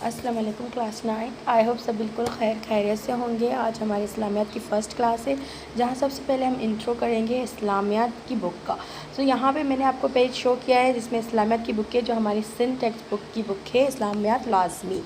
अस्सलाम वालेकुम class 9। I hope सब बिल्कुल खैरियत से होंगे। आज हमारी इस्लामियात की फ़र्स्ट क्लास है, जहाँ सबसे पहले हम इंट्रो करेंगे इस्लामियात की बुक का। यहाँ पे मैंने आपको पेज शो किया है जिसमें इस्लामियात की बुक है, जो हमारी सिंध टेक्स्ट बुक की बुक है इस्लामियात लाज़मी।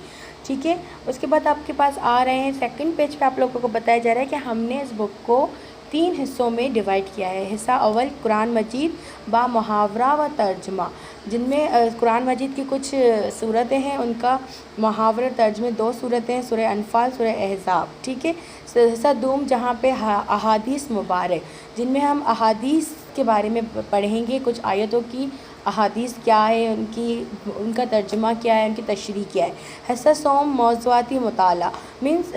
ठीक है, उसके बाद आपके पास आ रहे हैं सेकंड पेज पे आप लोगों को बताया जा रहा है कि हमने इस बुक को 3 हिस्सों में डिवाइड किया है। हिस्सा अव्वल कुरान मजीद बा मुहावरा व तर्जमा, जिनमें कुरान मजीद की कुछ सूरतें हैं, उनका मुहावरे तर्जमे 2 सूरतें हैं, सूरह अनफ़ाल, सूरह अहज़ाब। ठीक है, हिस्सा दूम जहाँ पे अहादीस मुबारक, जिनमें हम अहादीस के बारे में पढ़ेंगे, कुछ आयतों की अहादीस क्या है, उनका तर्जुमा क्या है, उनकी तशरीह क्या है। हिस्सा सोम मौज़ूआती मुताला मीन्स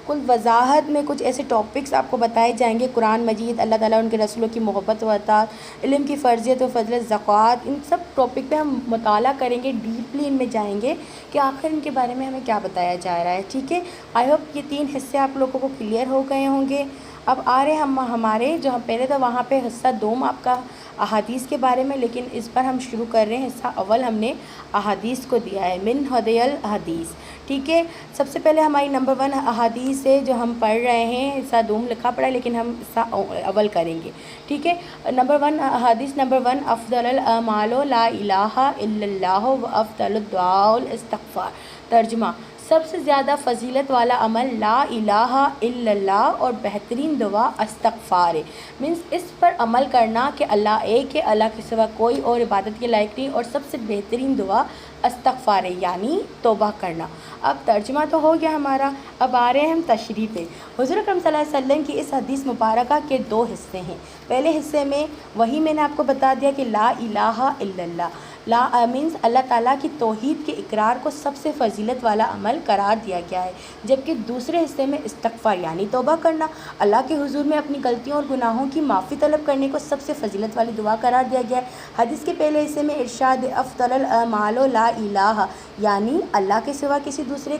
कुल वजाहत में कुछ ऐसे टॉपिक्स आपको बताए जाएंगे, कुरान मजीद, अल्लाह ताला, उनके रसूलों की मोहब्बत व अताअत, इल्म की फ़र्ज़ियत व फ़ज़ल, ज़कात, इन सब टॉपिक पे हम मुताला करेंगे, डीपली इनमें जाएंगे कि आखिर इनके बारे में हमें क्या बताया जा रहा है। ठीक है, आई होप ये 3 हिस्से आप लोगों को क्लियर हो गए होंगे। अब आ रहे हम हमारे जो हम पहले था वहाँ पे हिस्सा दोम आपका अहादीस के बारे में, लेकिन इस पर हम शुरू कर रहे हैं। हिस्सा अव्वल हमने अहादीस को दिया है, मिन हदयल हदीस। ठीक है, सबसे पहले हमारी नंबर 1 अहादीस है जो हम पढ़ रहे हैं। हिस्सा दोम लिखा पड़ा है लेकिन हम हिस्सा अव्वल करेंगे। ठीक है, नंबर 1 हदीस नंबर 1, अफ़ज़लुल अमालो ला इलाहा इल्लल्लाह व अफ़ज़लुद दुआउल इस्तिग़फ़ार। तर्जुमा, सबसे ज़्यादा फ़जीलत वाला अमल ला इलाहा इल्लल्लाह और बेहतरीन दुआ इस्तिग़फ़ार है। मीन्स इस पर अमल करना कि अल्लाह एक है, अल्लाह के सिवा कोई और इबादत के लायक नहीं, और सबसे बेहतरीन दुआ इस्तिग़फ़ार है, यानी तौबा करना। अब तर्जुमा तो हो गया हमारा, अब आ रहे हैं हम तशरीह पे। हुज़ूर अकरम सल्लल्लाहु अलैहि वसल्लम की इस हदीस मुबारका के 2 हिस्से हैं। पहले हिस्से में वही मैंने आपको बता दिया कि ला इलाहा इल्लल्लाह, ला मीन्स अल्लाह ताला की तौहीद के इकरार को सबसे फ़जीलत वाला अमल करार दिया गया है, जबकि दूसरे हिस्से में इस्तिग़फ़ार यानी तौबा करना, अल्लाह के हुज़ूर में अपनी गलतियों और गुनाहों की माफ़ी तलब करने को सबसे फ़जीलत वाली दुआ करार दिया गया है। हदीस के पहले हिस्से में इरशाद अफ़ज़लुल अमालो ला इलाहा, यानी अल्लाह के सिवा किसी दूसरे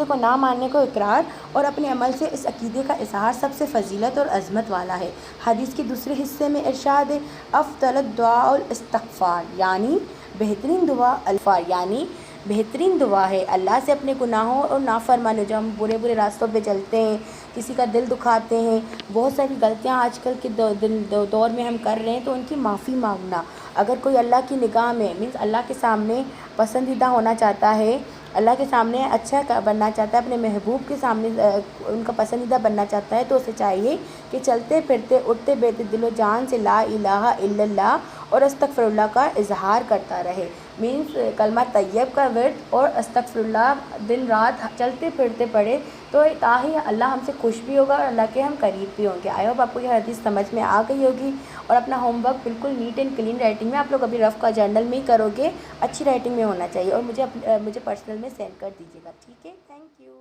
को ना मानने को इकरार और अपने अमल से इस अक़ीदे का इज़हार सबसे फ़जीलत और अज़मत वाला है। हदीस के दूसरे हिस्से में इरशाद अफ़ज़लुद दुआउल इस्तिग़फ़ार, यानी बेहतरीन दुआ अल्फ़ार, यानी बेहतरीन दुआ है अल्लाह से अपने गुनाहों और नाफरमानी, जो हम बुरे रास्तों पे चलते हैं, किसी का दिल दुखाते हैं, बहुत सारी गलतियां आजकल के दौर में हम कर रहे हैं, तो उनकी माफ़ी मांगना। अगर कोई अल्लाह की निगाह में मीन्स अल्लाह के सामने पसंदीदा होना चाहता है, अल्लाह के सामने अच्छा बनना चाहता है, अपने महबूब के सामने उनका पसंदीदा बनना चाहता है, तो उसे चाहिए कि चलते फिरते उठते बैठते दिलो जान से ला इलाहा इल्लल्लाह और अस्तगफिरुल्लाह का इजहार करता रहे। मीन्स कलमा तैयब का विर्द और अस्तगफिरुल्लाह दिन रात चलते फिरते पढ़े, तो ताकि अल्लाह हमसे खुश भी होगा और अल्लाह के हम करीब भी होंगे। आई होप आपको यह हदीस समझ में आ गई होगी, और अपना होमवर्क बिल्कुल नीट एंड क्लीन राइटिंग में आप लोग अभी रफ़ का जर्नल में ही करोगे, अच्छी राइटिंग में होना चाहिए, और मुझे पर्सनल में सेंड कर दीजिएगा। ठीक है, थैंक यू।